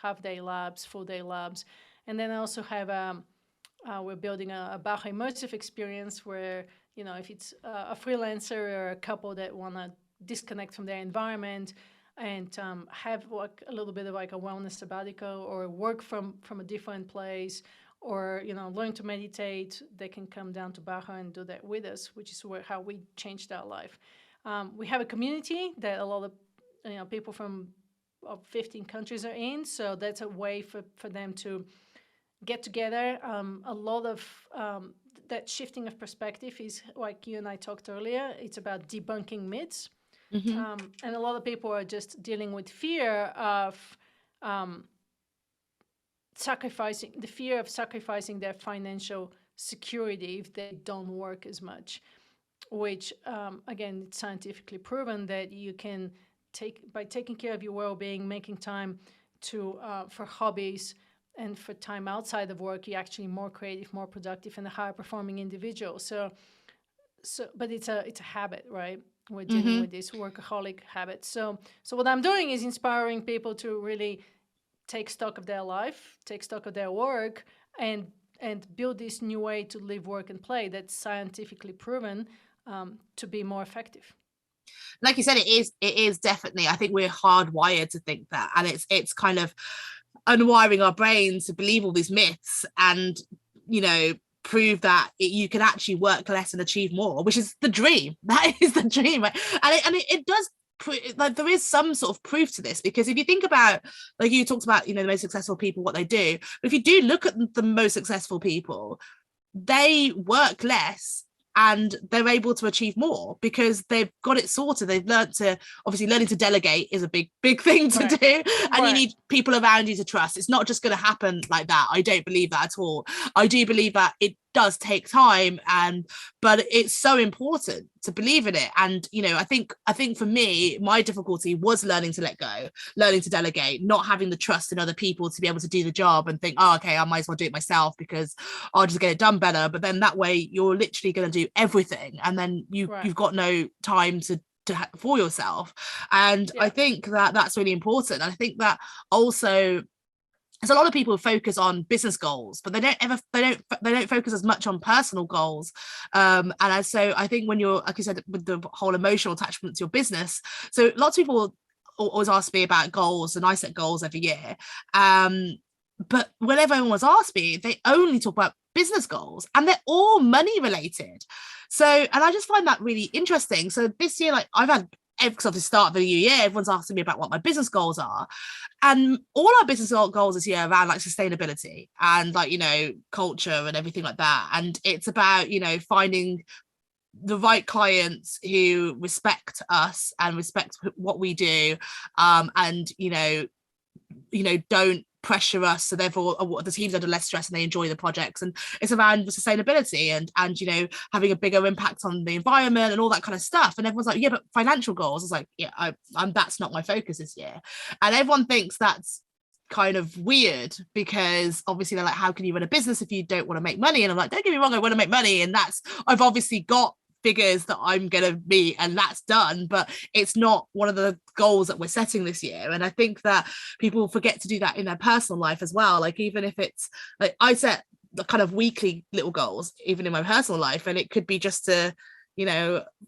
half-day labs, full-day labs. And then I also have we're building a Baja immersive experience where, if it's a freelancer or a couple that want to disconnect from their environment and have a little bit of like a wellness sabbatical or work from a different place or, learn to meditate, they can come down to Baja and do that with us, which is how we changed our life. We have a community that a lot of people from 15 countries are in, so that's a way for them to get together. A lot of that shifting of perspective is like you and I talked earlier. It's about debunking myths. Mm-hmm. And a lot of people are just dealing with fear of sacrificing their financial security if they don't work as much, which again, it's scientifically proven that you can by taking care of your well-being, making time for hobbies, and for time outside of work, you're actually more creative, more productive, and a higher performing individual. So, but it's a habit, right? We're dealing with this workaholic habit. So what I'm doing is inspiring people to really take stock of their life, take stock of their work, and build this new way to live, work, and play that's scientifically proven to be more effective. Like you said, it is definitely. I think we're hardwired to think that, and it's kind of unwiring our brains to believe all these myths and prove that you can actually work less and achieve more, which is the dream. That is the dream, right? And it does like there is some sort of proof to this, because if you think about, like you talked about, the most successful people, what they do, but if you do look at the most successful people, they work less and they're able to achieve more because they've got it sorted. They've learned to, obviously learning to delegate is a big thing to do. And you need people around you to trust. It's not just going to happen like that. I don't believe that at all. I do believe that it does take time, but it's so important to believe in it. And I think for me, my difficulty was learning to let go, learning to delegate, not having the trust in other people to be able to do the job and think, oh, okay, I might as well do it myself because I'll just get it done better. But then that way you're literally going to do everything, and then you've got no time for yourself. And I think that's really important. And I think that also, there's a lot of people who focus on business goals, but they don't focus as much on personal goals. And so I think when you're, like you said, with the whole emotional attachment to your business, so lots of people always ask me about goals, and I set goals every year. But whenever anyone was asked me, they only talk about business goals, and they're all money related. So, and I just find that really interesting. So this year, like I've had, because of the start of the new year, everyone's asking me about what my business goals are. And all our business goals this year are around like sustainability and like, culture and everything like that. And it's about, finding the right clients who respect us and respect what we do. And, don't pressure us, so therefore the team's under less stress and they enjoy the projects. And it's around sustainability and having a bigger impact on the environment and all that kind of stuff. And everyone's like, yeah, but financial goals. It's like, yeah, I'm that's not my focus this year. And everyone thinks that's kind of weird, because obviously they're like, how can you run a business if you don't want to make money? And I'm like, don't get me wrong, I want to make money, and I've obviously got figures that I'm gonna meet, and that's done, but it's not one of the goals that we're setting this year. And I think that people forget to do that in their personal life as well. Like, even if it's like I set the kind of weekly little goals even in my personal life, and it could be just to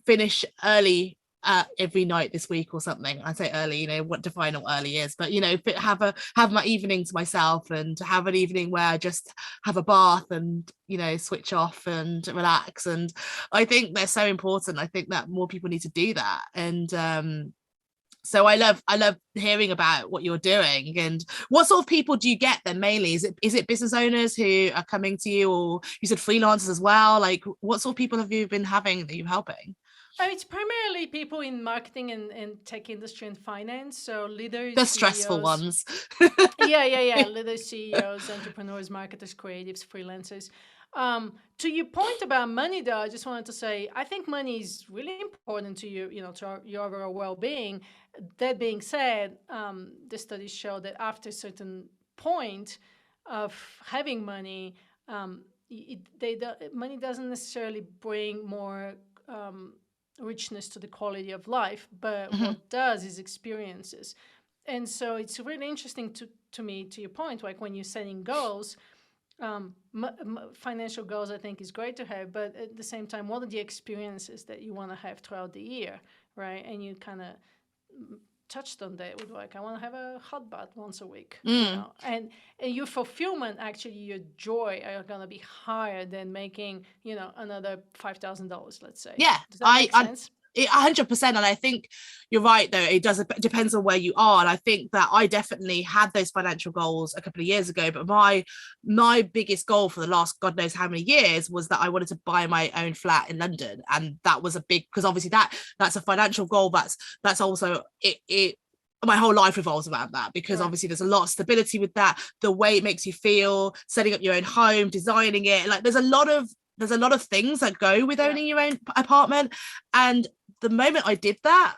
finish early every night this week or something. I say early, what define what early is, but have my evening to myself, and to have an evening where I just have a bath and switch off and relax. And I think they're so important. I think that more people need to do that. And so I love hearing about what you're doing. And what sort of people do you get then mainly? Is it business owners who are coming to you, or you said freelancers as well? Like, what sort of people have you been having that you're helping? It's primarily people in marketing and tech industry and finance. So leaders, the CEOs. Stressful ones. Yeah. Leaders, CEOs, entrepreneurs, marketers, creatives, freelancers. To your point about money, though, I just wanted to say, I think money is really important to you, to your overall well-being. That being said, the studies show that after a certain point of having money, money doesn't necessarily bring more richness to the quality of life, but what does is experiences. And so it's really interesting to me, to your point, like when you're setting goals, financial goals, I think, is great to have, but at the same time, what are the experiences that you want to have throughout the year, right? And you kind of touched on that with like, I want to have a hot bath once a week, and your fulfillment, actually your joy, are going to be higher than making another $5,000, let's say. Does that make sense? 100%. And I think you're right, though. It depends on where you are. And I think that I definitely had those financial goals a couple of years ago, but my biggest goal for the last God knows how many years was that I wanted to buy my own flat in London. And that was a big, because obviously that's a financial goal. That's also it my whole life revolves around that, because obviously there's a lot of stability with that, the way it makes you feel, setting up your own home, designing it. Like there's a lot of things that go with owning your own apartment. And the moment I did that,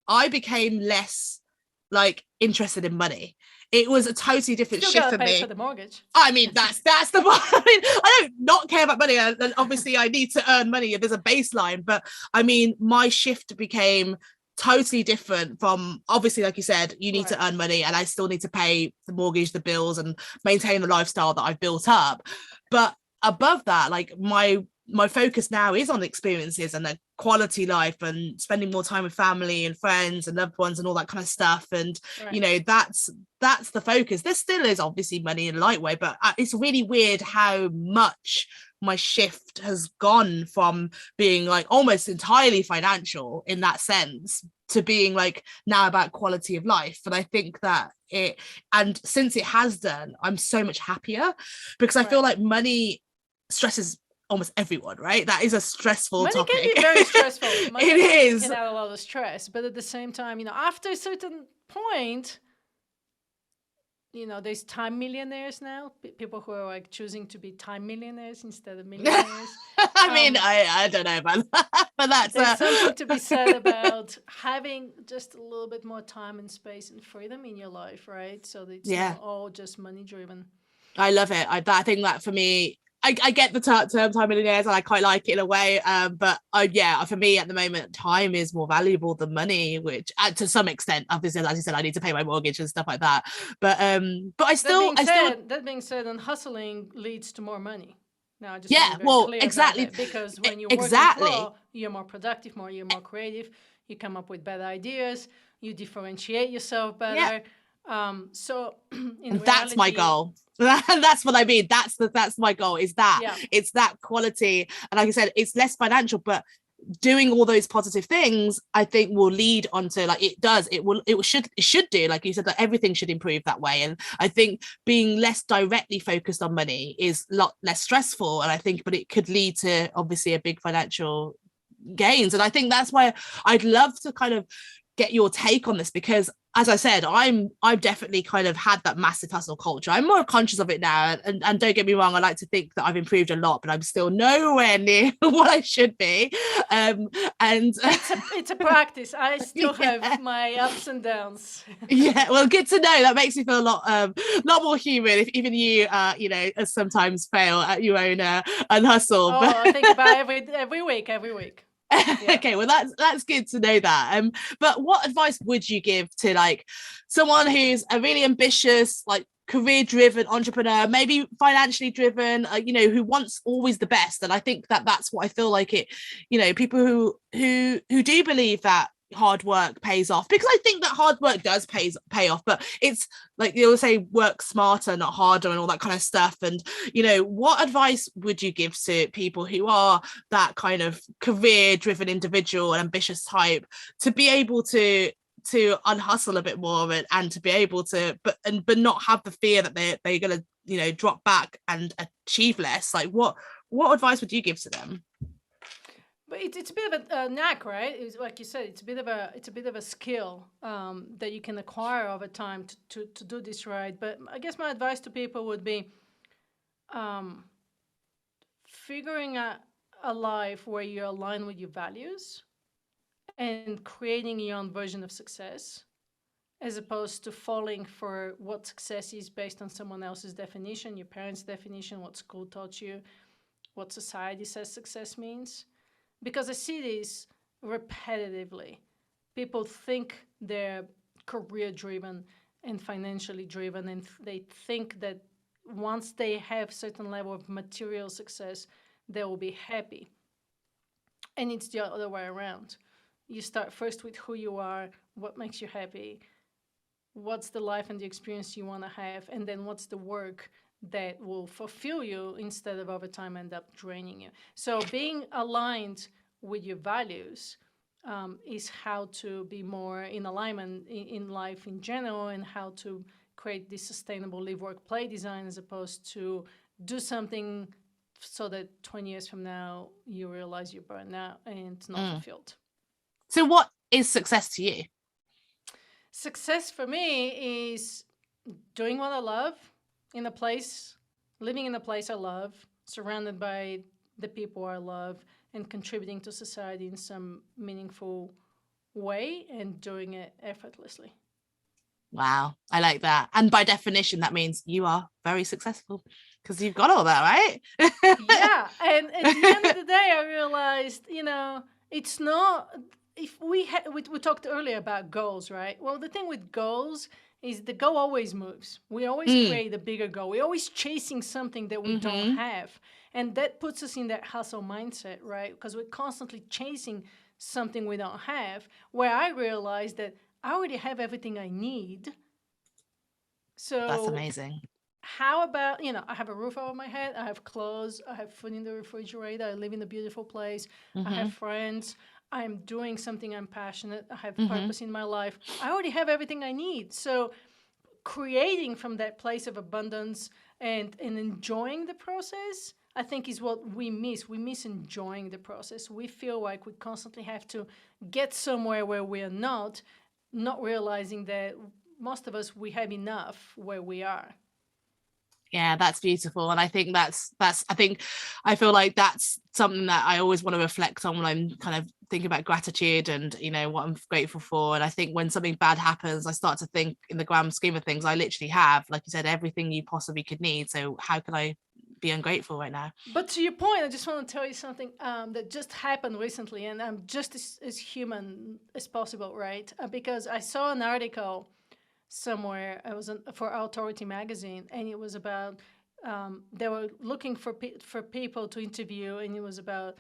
I became less like interested in money. It was a totally different shift for me. For the mortgage. I mean, that's the part. I mean, I don't not care about money, and obviously I need to earn money. There's a baseline, but I mean, my shift became totally different from, obviously, like you said, you need to earn money, and I still need to pay the mortgage, the bills, and maintain the lifestyle that I've built up. But above that, like my focus now is on experiences and a quality life, and spending more time with family and friends and loved ones and all that kind of stuff. And that's the focus. There still is obviously money in a light way, but it's really weird how much my shift has gone from being like almost entirely financial in that sense to being like now about quality of life. And I think that and since it has done, I'm so much happier, because I feel like money stresses almost everyone, right? That is a stressful topic. Money can be very stressful. Money It is. Can add a lot of stress, but at the same time, after a certain point, there's time millionaires now. People who are like choosing to be time millionaires instead of millionaires. I mean, I don't know about that, but there's something to be said about having just a little bit more time and space and freedom in your life, right? So that it's not all just money driven. I love it. I think that for me, I get the term time millionaires, and I quite like it in a way, but for me at the moment, time is more valuable than money, which to some extent, obviously, as you said, I need to pay my mortgage and stuff like that, but that being said, and hustling leads to more money. Now, I just exactly, because when you're working you're more productive, you're more creative, you come up with better ideas, you differentiate yourself better. So in that's my goal. That's what I mean. That's my goal, is that it's that quality. And like I said, it's less financial, but doing all those positive things, I think, will lead onto, like it should do, like you said, that everything should improve that way. And I think being less directly focused on money is a lot less stressful, and I think, but it could lead to obviously a big financial gains. And I think that's why I'd love to kind of get your take on this, because as I said, I've definitely kind of had that massive hustle culture. I'm more conscious of it now, and don't get me wrong, I like to think that I've improved a lot, but I'm still nowhere near what I should be. And it's a practice. I still have my ups and downs. Well, good to know. That makes me feel a lot more human. If even you sometimes fail at your own Unhustle. I think about every week. Okay, well that's good to know that. But what advice would you give to like someone who's a really ambitious, like career driven entrepreneur, maybe financially driven, you know, who wants always the best. And I think that that's what I feel like it, you know, people who do believe that hard work pays off, because I think that hard work does pay off, but it's like they always say, work smarter, not harder, and all that kind of stuff. And you know, what advice would you give to people who are that kind of career driven individual and ambitious type, to be able to unhustle a bit more, and to be able to but not have the fear that they're gonna, you know, drop back and achieve less? Like what advice would you give to them? But it's a bit of a knack, right? It's like you said, it's a bit of a skill that you can acquire over time to do this right. But I guess my advice to people would be figuring out a life where you align with your values and creating your own version of success, as opposed to falling for what success is based on someone else's definition, your parents' definition, what school taught you, what society says success means. Because I see this repetitively. People think they're career driven and financially driven, and they think that once they have certain level of material success, they will be happy. And it's the other way around. You start first with who you are, what makes you happy, what's the life and the experience you want to have, and then what's the work that will fulfill you instead of over time end up draining you. So being aligned with your values is how to be more in alignment in life in general, and how to create this sustainable live, work, play design, as opposed to do something so that 20 years from now you realize you're burned out and it's not fulfilled. So what is success to you? Success for me is doing what I love, living in a place I love, surrounded by the people I love, and contributing to society in some meaningful way, and doing it effortlessly. Wow, I like that. And by definition, that means you are very successful, because you've got all that, right? Yeah. And at the end of the day, I realized, you know, it's not, if we talked earlier about goals, right? Well, the thing with goals is the goal always moves. We always create a bigger goal. We're always chasing something that we don't have. And that puts us in that hustle mindset, right? Because we're constantly chasing something we don't have, where I realized that I already have everything I need. So that's amazing. How about, you know, I have a roof over my head, I have clothes, I have food in the refrigerator, I live in a beautiful place, I have friends, I'm doing something I'm passionate, I have purpose in my life. I already have everything I need. So creating from that place of abundance and enjoying the process, I think, is what we miss. We miss enjoying the process. We feel like we constantly have to get somewhere where we are not realizing that most of us, we have enough where we are. Yeah, that's beautiful. And I think I feel like that's something that I always want to reflect on when I'm kind of thinking about gratitude and, you know, what I'm grateful for. And I think when something bad happens, I start to think, in the grand scheme of things, I literally have, like you said, everything you possibly could need. So how can I be ungrateful right now? But to your point, I just want to tell you something that just happened recently, and I'm just as human as possible, right? Because I saw an article somewhere. It was for Authority magazine, and it was about they were looking for people to interview, and it was about,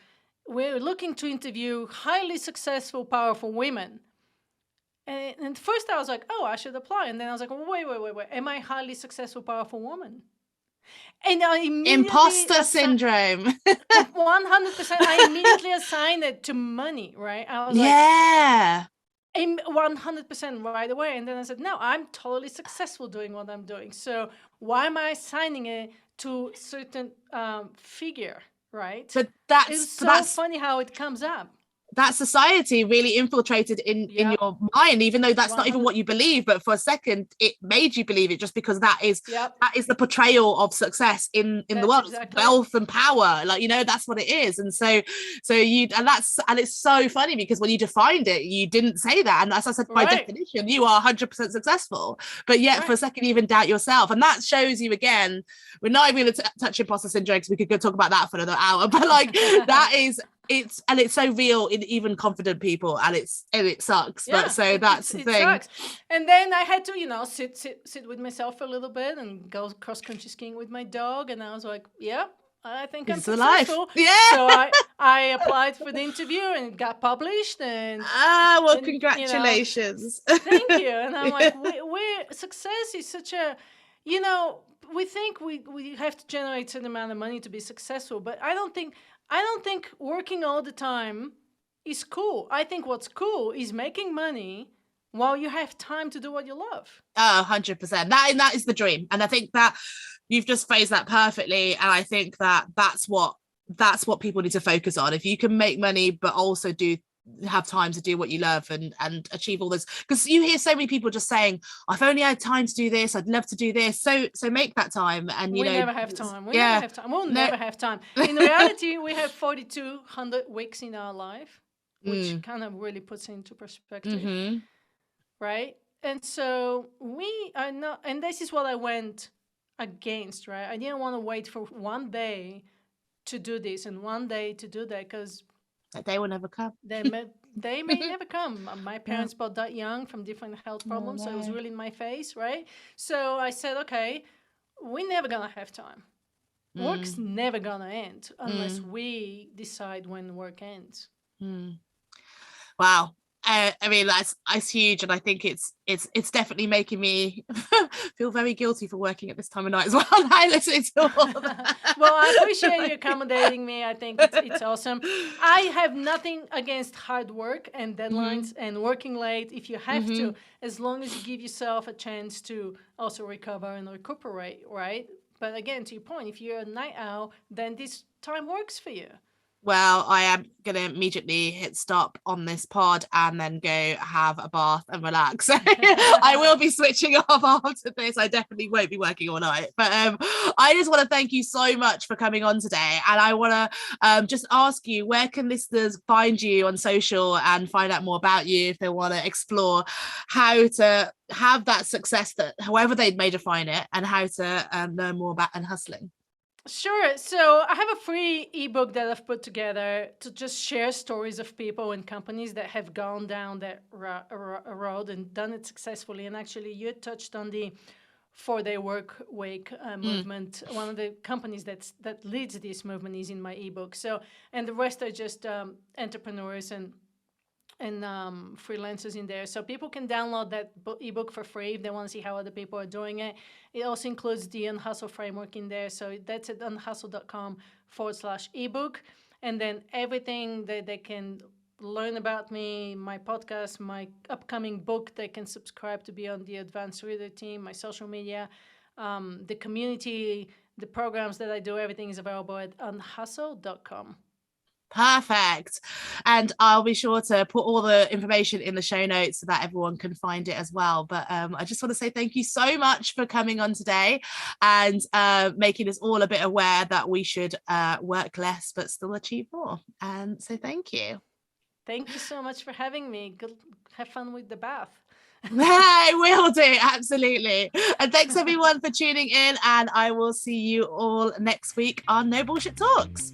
we're looking to interview highly successful, powerful women. And first I was like, oh, I should apply. And then I was like, wait, am I a highly successful, powerful woman? And I immediately imposter syndrome. 100%. I immediately assigned it to money, right? I was yeah. like, 100% right away. And then I said, no, I'm totally successful doing what I'm doing. So why am I assigning it to certain figure, right? But it's so funny how it comes up. That society really infiltrated in your mind, even though that's 100%. Not even what you believe, but for a second it made you believe it, just because that is the portrayal of success in the world. Exactly. Wealth and power, like, you know, that's what it is. And so it's so funny, because when you defined it, you didn't say that, and as I said, by definition you are 100% successful, but yet for a second you even doubt yourself. And that shows you, again, we're not even going to touch imposter syndrome, because we could go talk about that for another hour, but like that is it's so real in even confident people, and it sucks. But so that's the thing. Sucks. And then I had to, you know, sit with myself for a little bit and go cross country skiing with my dog. And I was like, yeah, I think I'm successful. Yeah. So I applied for the interview and it got published. And well, congratulations. You know, thank you. And I'm like, success is such a, you know, we think we have to generate a certain amount of money to be successful, but I don't think working all the time is cool. I think what's cool is making money while you have time to do what you love. 100%. That is the dream. And I think that you've just phrased that perfectly. And I think that that's what people need to focus on. If you can make money, but also have time to do what you love and achieve all this, because you hear so many people just saying, I've only had time to do this, I'd love to do this, so make that time. And we never have time. We'll never have time. In reality, we have 4,200 weeks in our life, which kind of really puts it into perspective, right? And so we are not, and this is what I went against, right? I didn't want to wait for one day to do this and one day to do that, because that day will never come. They may never come. My parents both died young from different health problems, so it was really in my face, right? So I said, okay, we're never gonna have time. Work's never gonna end unless we decide when work ends. Wow. I mean, that's huge, and I think it's definitely making me feel very guilty for working at this time of night as well. I listen to all that. Well, I appreciate you accommodating me. I think it's awesome. I have nothing against hard work and deadlines and working late if you have to, as long as you give yourself a chance to also recover and recuperate, right? But again, to your point, if you're a night owl, then this time works for you. Well, I am going to immediately hit stop on this pod and then go have a bath and relax. I will be switching off after this. I definitely won't be working all night. But I just want to thank you so much for coming on today. And I want to just ask you, where can listeners find you on social and find out more about you if they want to explore how to have that success, that however they may define it, and how to learn more about Unhustling? Sure. So I have a free ebook that I've put together to just share stories of people and companies that have gone down that road and done it successfully. And actually, you touched on the 4-day work week movement. One of the companies that leads this movement is in my ebook. So, and the rest are just entrepreneurs and freelancers in there. So people can download that ebook for free if they want to see how other people are doing it. It also includes the Unhustle framework in there. So that's at unhustle.com/ebook. And then everything that they can learn about me, my podcast, my upcoming book, they can subscribe to be on the advanced reader team, my social media, the community, the programs that I do, everything is available at unhustle.com. Perfect. And I'll be sure to put all the information in the show notes so that everyone can find it as well. But I just want to say thank you so much for coming on today and making us all a bit aware that we should work less but still achieve more. And so thank you. Thank you so much for having me. Good, have fun with the bath. I will do, absolutely. And thanks everyone for tuning in, and I will see you all next week on No Bullshit Talks.